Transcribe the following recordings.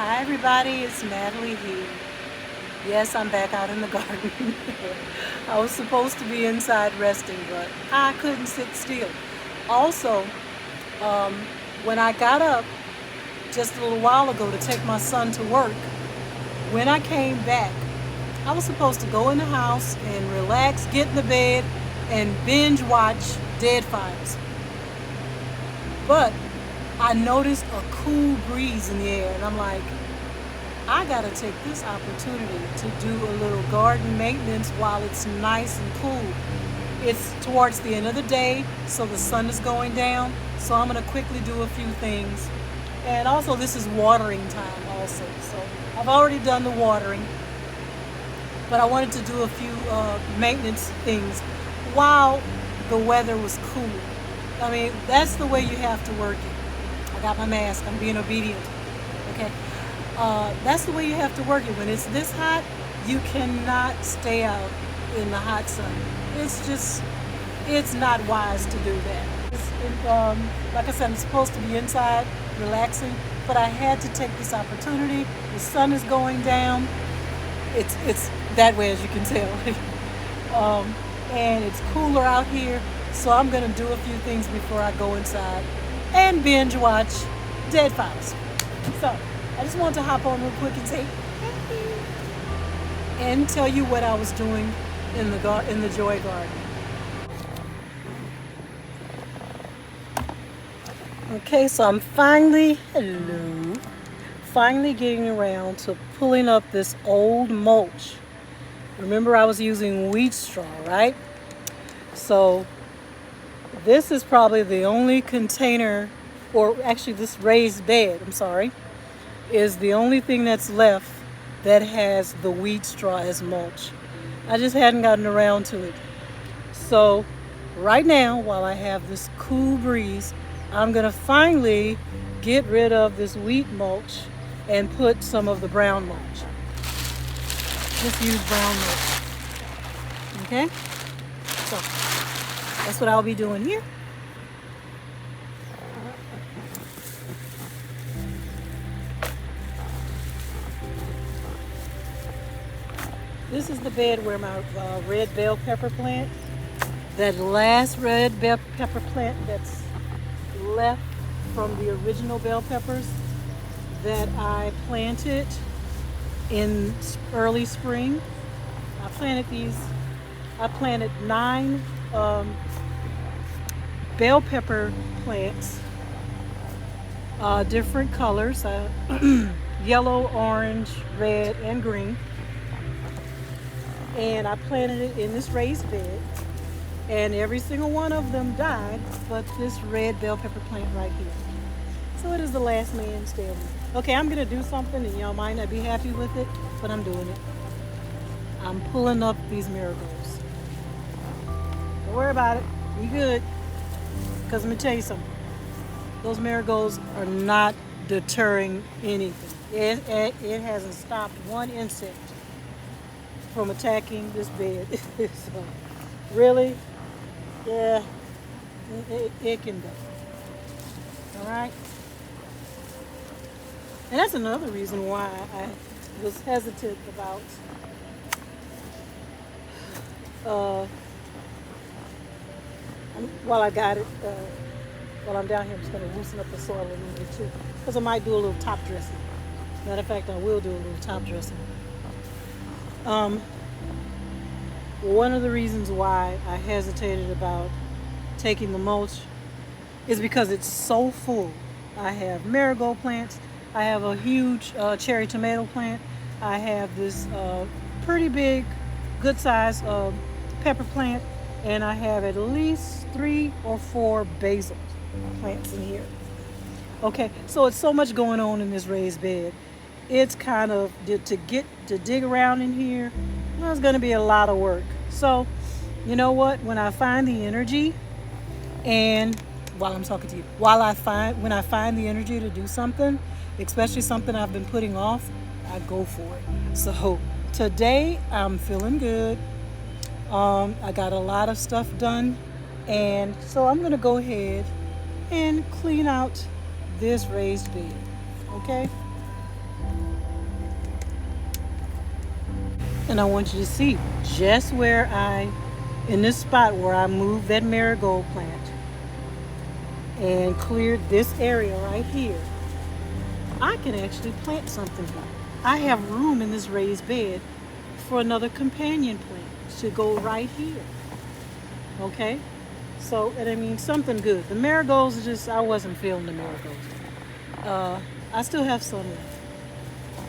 Hi everybody, it's Natalie here. Yes, I'm back out in the garden. I was supposed to be inside resting, but I couldn't sit still. Also, um, when I got up just a little while ago to take my son to work, when I came back, I was supposed to go in the house and relax, get in the bed, and binge watch Dead Files. But I noticed a cool breeze in the air, and I'm like, I gotta take this opportunity to do a little garden maintenance while it's nice and cool. It's towards the end of the day, so the sun is going down. So I'm gonna quickly do a few things. And also, this is watering time, also. So I've already done the watering, but I wanted to do a few maintenance things while the weather was cool. I mean, that's the way you have to work it. I got my mask, I'm being obedient. Okay. That's the way you have to work it. When it's this hot, you cannot stay out in the hot sun. It's not wise to do that. Like I said, I'm supposed to be inside relaxing, but I had to take this opportunity. The sun is going down. It's that way, as you can tell. And it's cooler out here, so I'm going to do a few things before I go inside and binge watch Dead Files. So I just wanted to hop on real quick and say hey, and tell you what I was doing in the Joy Garden. Okay, so I'm finally getting around to pulling up this old mulch. Remember, I was using wheat straw, right? So this is probably the only container, or actually this raised bed, I'm sorry, is the only thing that's left that has the wheat straw as mulch. I just hadn't gotten around to it. So right now, while I have this cool breeze, I'm gonna finally get rid of this wheat mulch and put some of the brown mulch. Just use brown mulch. Okay? So that's what I'll be doing here. This is the bed where my red bell pepper plant, that last red bell pepper plant that's left from the original bell peppers that I planted in early spring. I planted 9 bell pepper plants, different colors, yellow, orange, red, and green. And I planted it in this raised bed, and every single one of them died, but this red bell pepper plant right here. So it is the last man standing. Okay, I'm gonna do something, and y'all might not be happy with it, but I'm doing it. I'm pulling up these marigolds. Don't worry about it. We good. Because let me tell you something. Those marigolds are not deterring anything. It hasn't stopped one insect from attacking this bed. So, really, yeah, it can go. All right. And that's another reason why I was hesitant about while I got it, while I'm down here, I'm just going to loosen up the soil a little bit too, because I might do a little top dressing. Matter of fact, I will do a little top dressing. One of the reasons why I hesitated about taking the mulch is because it's so full. I have marigold plants. I have a huge cherry tomato plant. I have this pretty big, good size pepper plant, and I have at least 3 or 4 basil plants in here. Okay, so it's so much going on in this raised bed. It's kind of to dig around in here. Well, it's going to be a lot of work. So, you know what? When I find the energy, and while I'm talking to you, when I find the energy to do something, especially something I've been putting off, I go for it. So today I'm feeling good. I got a lot of stuff done, and so I'm going to go ahead and clean out this raised bed. Okay? And I want you to see just where in this spot where I moved that marigold plant and cleared this area right here, I can actually plant something here. I have room in this raised bed for another companion plant to go right here. Okay? So, and I mean, something good. The marigolds are just, I wasn't feeling the marigolds. I still have some left.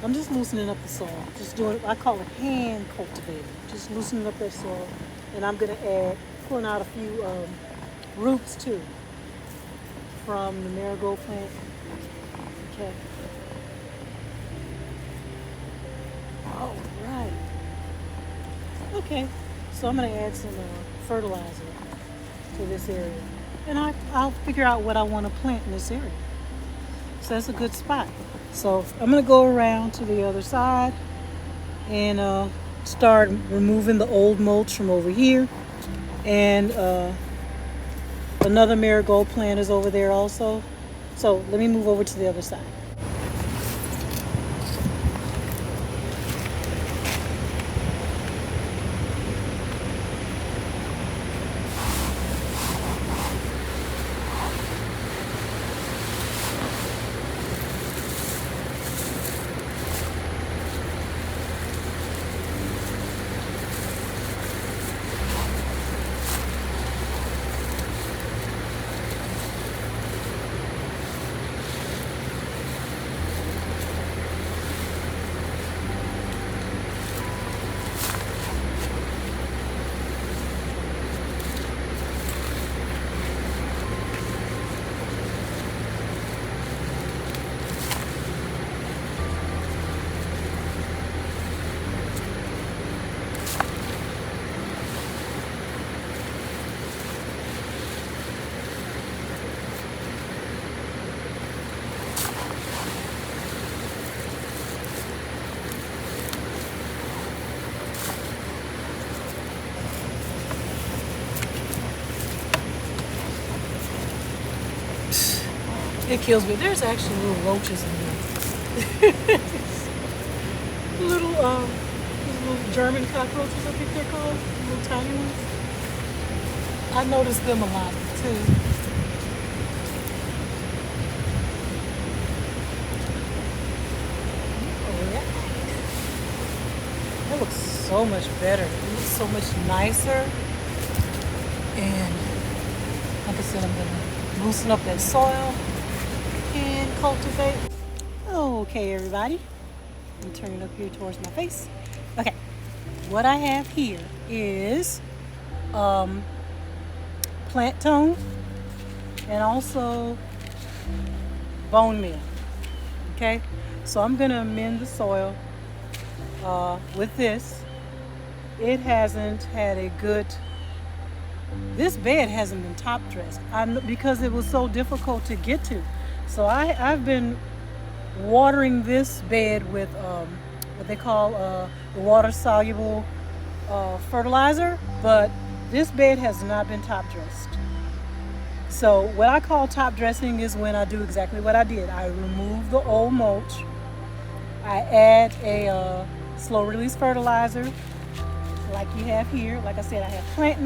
I'm just loosening up the soil. Just doing, I call it hand cultivating. Just loosening up that soil. And I'm going to add, pulling out a few roots too from the marigold plant. Okay. All right. Okay. So I'm going to add some fertilizer to this area. And I'll figure out what I want to plant in this area. So that's a good spot. So I'm going to go around to the other side and start removing the old mulch from over here. And another marigold plant is over there also. So let me move over to the other side. It kills me. There's actually little roaches in here. These little German cockroaches, I think they're called. Little tiny ones. I notice them a lot too. Oh yeah. That looks so much better. It looks so much nicer. And like I said, I'm gonna loosen up that soil and cultivate. Okay, everybody. I'm turning up here towards my face. Okay, what I have here is plant tone and also bone meal. Okay, so I'm gonna amend the soil with this. It hasn't had a good. This bed hasn't been top dressed because it was so difficult to get to. So I've been watering this bed with what they call the water soluble fertilizer, but this bed has not been top dressed. So what I call top dressing is when I do exactly what I did. I remove the old mulch. I add a slow release fertilizer like you have here. Like I said, I have plant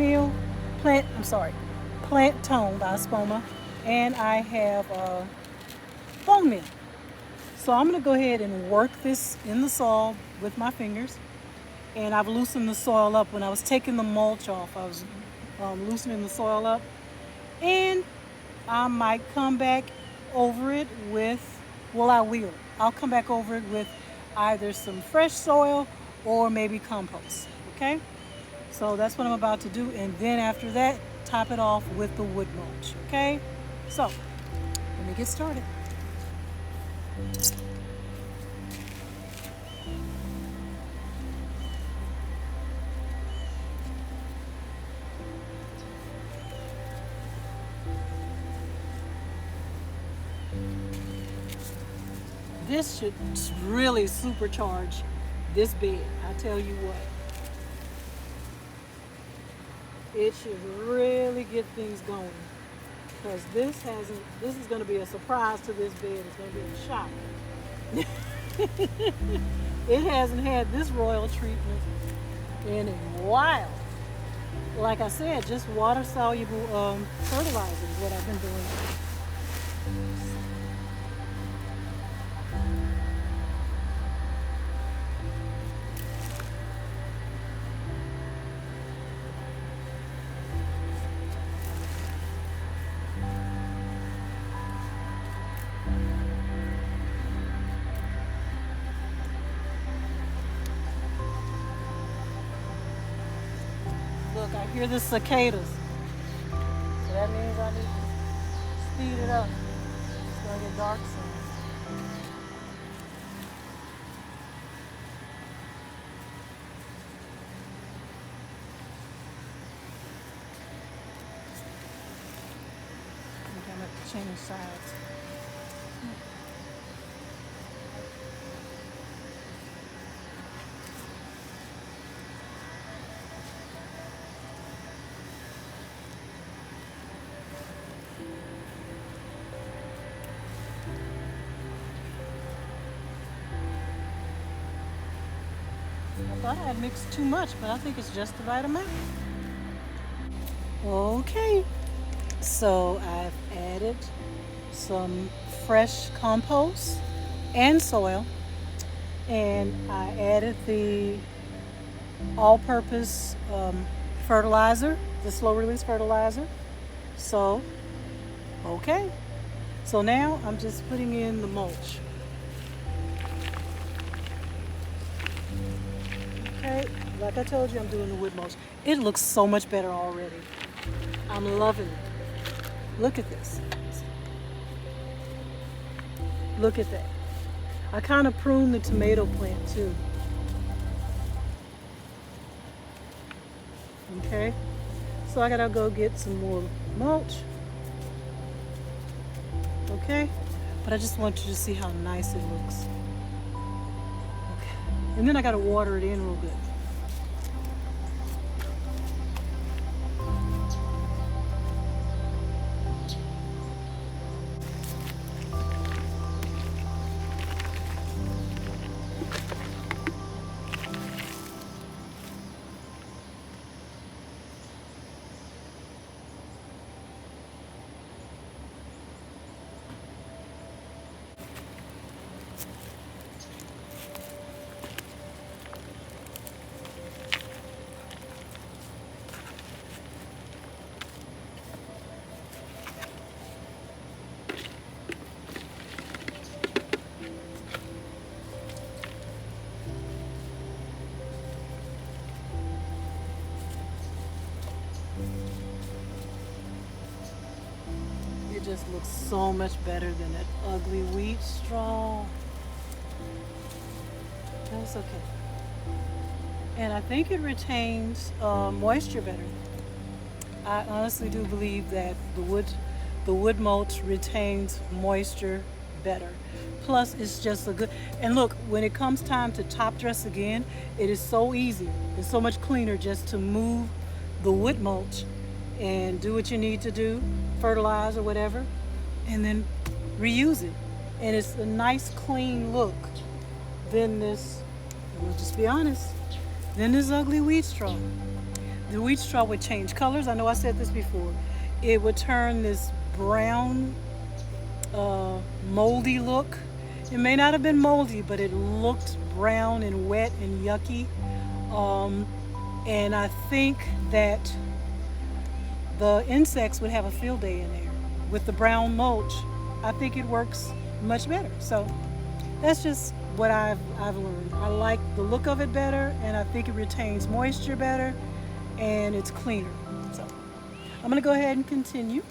tone by Espoma, and I have bone meal. So I'm going to go ahead and work this in the soil with my fingers. And I've loosened the soil up. When I was taking the mulch off, I was loosening the soil up. And I might come back over it with, well, I will. I'll come back over it with either some fresh soil or maybe compost. Okay? So that's what I'm about to do. And then after that, top it off with the wood mulch. Okay? So let me get started. This should really supercharge this bed. I tell you what. It should really get things going. Because this is going to be a surprise to this bed. It's going to be a shock. It hasn't had this royal treatment in a while. Like I said, just water soluble fertilizer is what I've been doing. Look, I hear the cicadas. So that means I need to speed it up. It's gonna get dark soon. I think I'm gonna have to change sides. I thought I had mixed too much, but I think it's just the right amount. Okay, so I've added some fresh compost and soil, and I added the all-purpose fertilizer, the slow-release fertilizer. So, okay. So now I'm just putting in the mulch. Okay, like I told you, I'm doing the wood mulch. It looks so much better already. I'm loving it. Look at this. Look at that. I kind of pruned the tomato plant too. Okay, so I gotta go get some more mulch. Okay, but I just want you to see how nice it looks. Okay, and then I gotta water it in real good. It just looks so much better than that ugly wheat straw. That's okay. And I think it retains moisture better. I honestly do believe that the wood mulch retains moisture better. Plus, it's just a good. And look, when it comes time to top dress again, it is so easy. It's so much cleaner just to move the wood mulch and do what you need to do, fertilize or whatever, and then reuse it. And it's a nice, clean look. Than this, we'll just be honest, than this ugly wheat straw. The wheat straw would change colors. I know I said this before. It would turn this brown, moldy look. It may not have been moldy, but it looked brown and wet and yucky. And I think that the insects would have a field day in there. With the brown mulch, I think it works much better. So that's just what I've learned. I like the look of it better, and I think it retains moisture better, and it's cleaner. So I'm gonna go ahead and continue.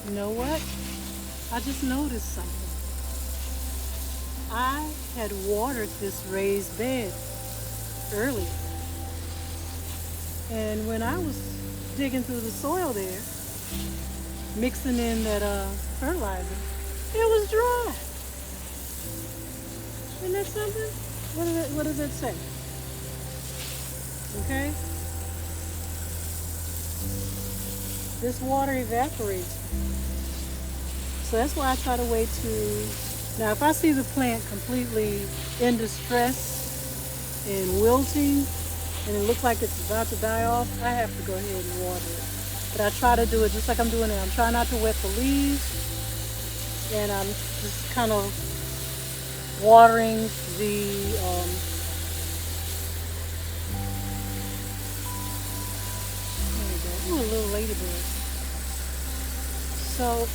You know what? I just noticed something. I had watered this raised bed earlier, and when I was digging through the soil there, mixing in that fertilizer, it was dry. Isn't that something? What does it say? Okay? This water evaporates. So that's why I try to wait to. Now, if I see the plant completely in distress and wilting, and it looks like it's about to die off, I have to go ahead and water it. But I try to do it just like I'm doing it. I'm trying not to wet the leaves, and I'm just kind of watering the there we go. Ooh, a little ladybird. So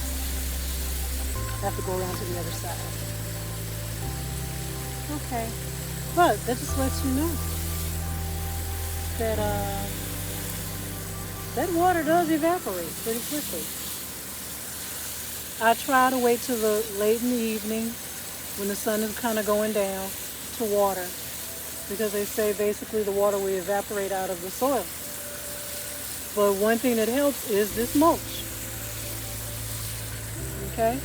I have to go around to the other side. Okay. But that just lets you know that that water does evaporate pretty quickly. I try to wait till the late in the evening when the sun is kind of going down to water because they say basically the water will evaporate out of the soil. But one thing that helps is this mulch. Okay?